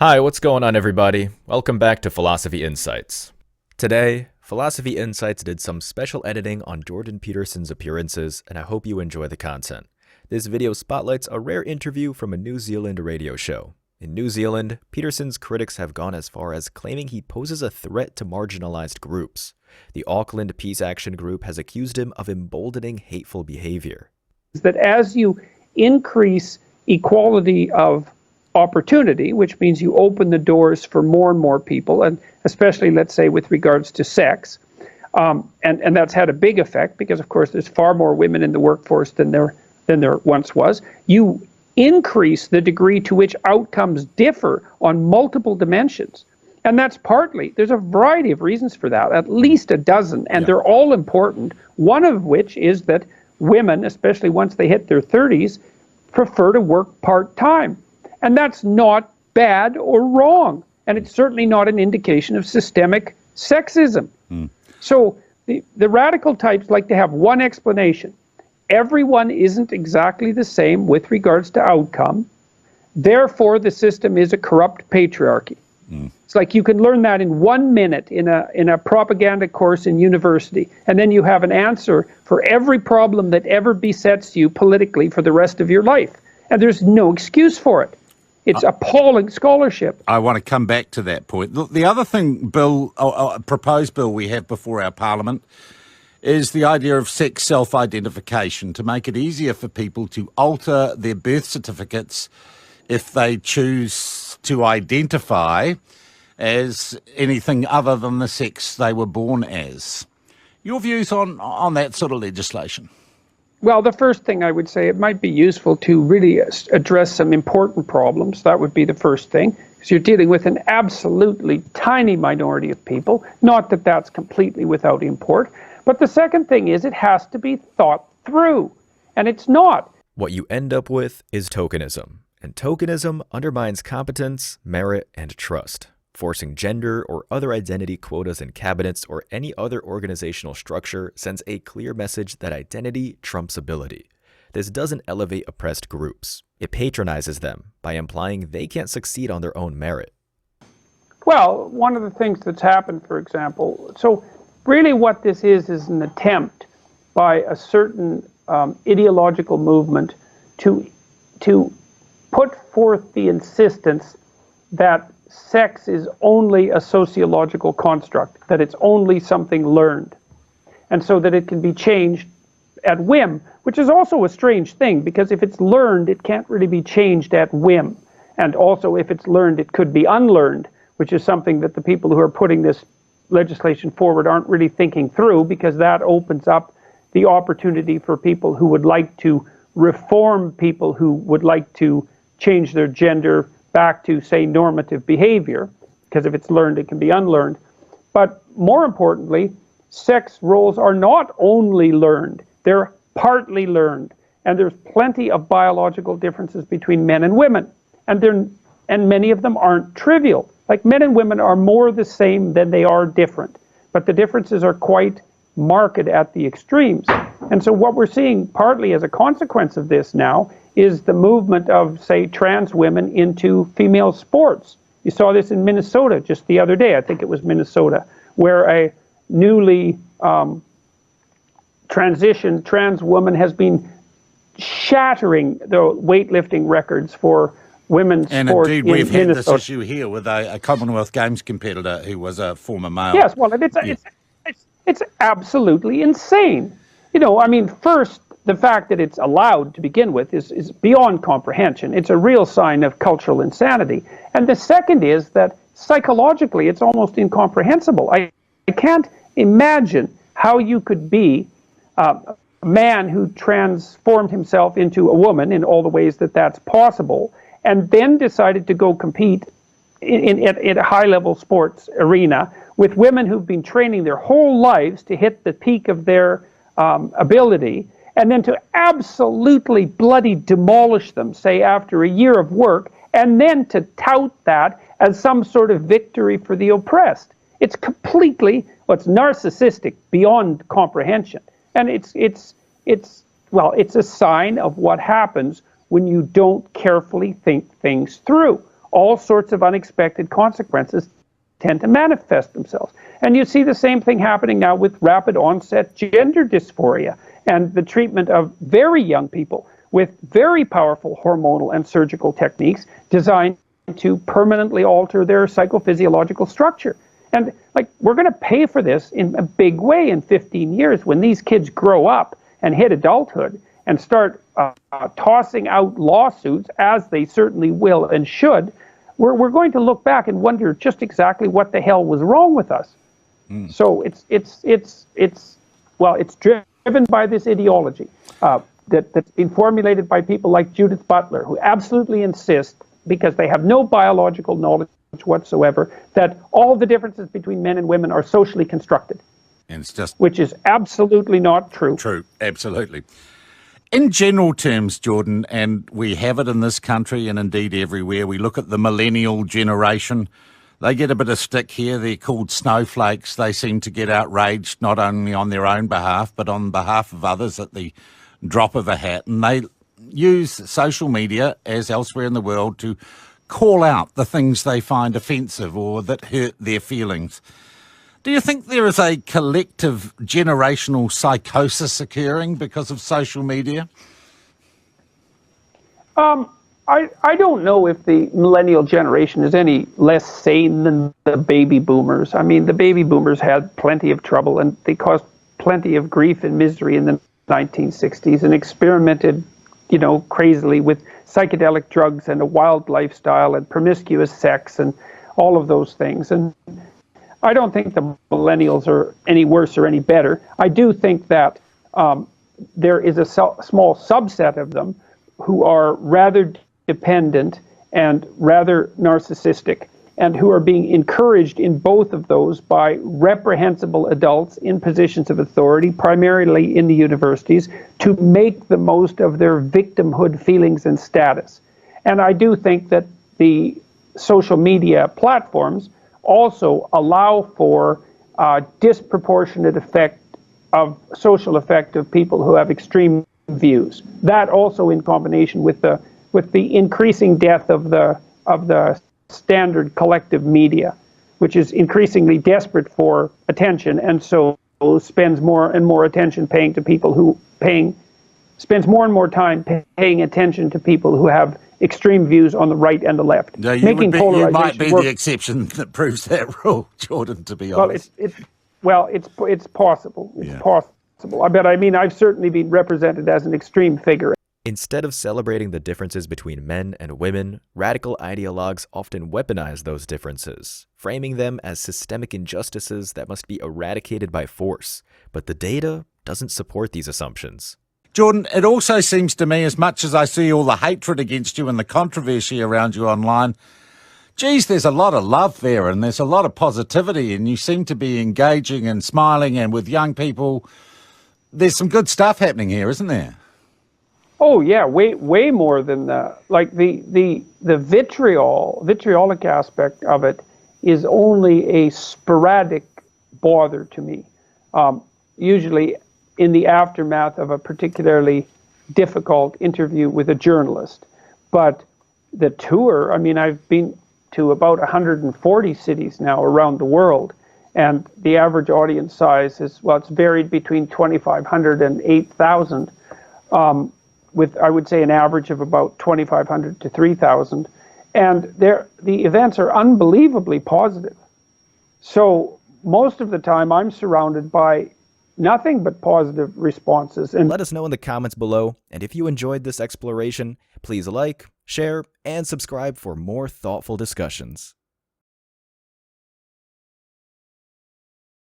Hi, what's going on, everybody? Welcome back to Philosophy Insights. Today, Philosophy Insights did some special editing on Jordan Peterson's appearances, and I hope you enjoy the content. This video spotlights a rare interview from a New Zealand radio show. In New Zealand, Peterson's critics have gone as far as claiming he poses a threat to marginalized groups. The Auckland Peace Action group has accused him of emboldening hateful behavior. That as you increase equality of opportunity, which means you open the doors for more and more people, and especially, let's say, with regards to sex, and that's had a big effect because, of course, there's far more women in the workforce than there once was. You increase the degree to which outcomes differ on multiple dimensions. And that's partly, there's a variety of reasons for that, at least a dozen, and they're all important. One of which is that women, especially once they hit their 30s, prefer to work part-time. And that's not bad or wrong. And it's certainly not an indication of systemic sexism. So the radical types like to have one explanation. Everyone isn't exactly the same with regards to outcome. Therefore, the system is a corrupt patriarchy. It's like you can learn that in 1 minute in a propaganda course in university, and then you have an answer for every problem that ever besets you politically for the rest of your life. And there's no excuse for it. It's appalling scholarship. I want to come back to that point. The other thing, proposed bill we have before our Parliament is the idea of sex self-identification to make it easier for people to alter their birth certificates if they choose to identify as anything other than the sex they were born as. Your views on that sort of legislation? Well, the first thing I would say, it might be useful to really address some important problems. That would be the first thing, because you're dealing with an absolutely tiny minority of people. Not that that's completely without import. But the second thing is it has to be thought through, and it's not. What you end up with is tokenism, and tokenism undermines competence, merit, and trust. Forcing gender or other identity quotas in cabinets or any other organizational structure sends a clear message that identity trumps ability. This doesn't elevate oppressed groups. It patronizes them by implying they can't succeed on their own merit. Well, one of the things that's happened, for example, so really what this is an attempt by a certain ideological movement to put forth the insistence that sex is only a sociological construct, that it's only something learned, and so that it can be changed at whim, which is also a strange thing, because if it's learned, it can't really be changed at whim. And also, if it's learned, it could be unlearned, which is something that the people who are putting this legislation forward aren't really thinking through, because that opens up the opportunity for people who would like to reform people who would like to change their gender back to, say, normative behavior, because if it's learned, it can be unlearned. But more importantly, sex roles are not only learned, they're partly learned. And there's plenty of biological differences between men and women. And many of them aren't trivial. Like, men and women are more the same than they are different. But the differences are quite marked at the extremes. And so what we're seeing partly as a consequence of this now is the movement of, say, trans women into female sports. You saw this in Minnesota just the other day, I think it was Minnesota, where a newly transitioned trans woman has been shattering the weightlifting records for women's sport in Minnesota. And indeed, we've had this issue here with a Commonwealth Games competitor who was a former male. Yes, well, it's absolutely insane. You know, I mean, first, the fact that it's allowed to begin with is beyond comprehension. It's a real sign of cultural insanity. And the second is that psychologically it's almost incomprehensible. I can't imagine how you could be a man who transformed himself into a woman in all the ways that that's possible, and then decided to go compete in a high-level sports arena with women who've been training their whole lives to hit the peak of their ability, and then to absolutely bloody demolish them, say, after a year of work, and then to tout that as some sort of victory for the oppressed. It's completely, it's narcissistic beyond comprehension. And it's a sign of what happens when you don't carefully think things through. all sorts of unexpected consequences tend to manifest themselves. And you see the same thing happening now with rapid onset gender dysphoria and the treatment of very young people with very powerful hormonal and surgical techniques designed to permanently alter their psychophysiological structure. And we're going to pay for this in a big way in 15 years when these kids grow up and hit adulthood and start tossing out lawsuits, as they certainly will and should. We're going to look back and wonder just exactly what the hell was wrong with us. So it's driven by this ideology that's been formulated by people like Judith Butler, who absolutely insist, because they have no biological knowledge whatsoever, that all the differences between men and women are socially constructed. And it's just, which is absolutely not true. True, absolutely. In general terms, Jordan, and we have it in this country and indeed everywhere, we look at the millennial generation. They get a bit of stick here. They're called snowflakes. They seem to get outraged not only on their own behalf, but on behalf of others at the drop of a hat. And they use social media, as elsewhere in the world, to call out the things they find offensive or that hurt their feelings. Do you think there is a collective generational psychosis occurring because of social media? I don't know if the millennial generation is any less sane than the baby boomers. I mean, the baby boomers had plenty of trouble and they caused plenty of grief and misery in the 1960s and experimented, crazily with psychedelic drugs and a wild lifestyle and promiscuous sex and all of those things. And I don't think the millennials are any worse or any better. I do think that there is a small subset of them who are rather dependent and rather narcissistic, and who are being encouraged in both of those by reprehensible adults in positions of authority, primarily in the universities, to make the most of their victimhood feelings and status. And I do think that the social media platforms also allow for disproportionate social effect of people who have extreme views. That also in combination with the increasing death of the standard collective media, which is increasingly desperate for attention, and so spends more and more attention paying to people who spends more and more time paying attention to people who have extreme views on the right and the left. No, you might be the exception that proves that rule, Jordan, to be honest. It's possible. It's possible. But I mean, I've certainly been represented as an extreme figure. Instead of celebrating the differences between men and women, radical ideologues often weaponize those differences, framing them as systemic injustices that must be eradicated by force. But the data doesn't support these assumptions. Jordan, it also seems to me, as much as I see all the hatred against you and the controversy around you online, geez, there's a lot of love there and there's a lot of positivity, and you seem to be engaging and smiling, and with young people, there's some good stuff happening here, isn't there? Oh yeah, way more than that. Like the vitriolic aspect of it is only a sporadic bother to me. Usually in the aftermath of a particularly difficult interview with a journalist. But the tour, I mean, I've been to about 140 cities now around the world, and the average audience size is, it's varied between 2,500 and 8,000. With, I would say, an average of about 2,500 to 3,000. And the events are unbelievably positive. So most of the time I'm surrounded by nothing but positive responses. And let us know in the comments below. And if you enjoyed this exploration, please like, share, and subscribe for more thoughtful discussions.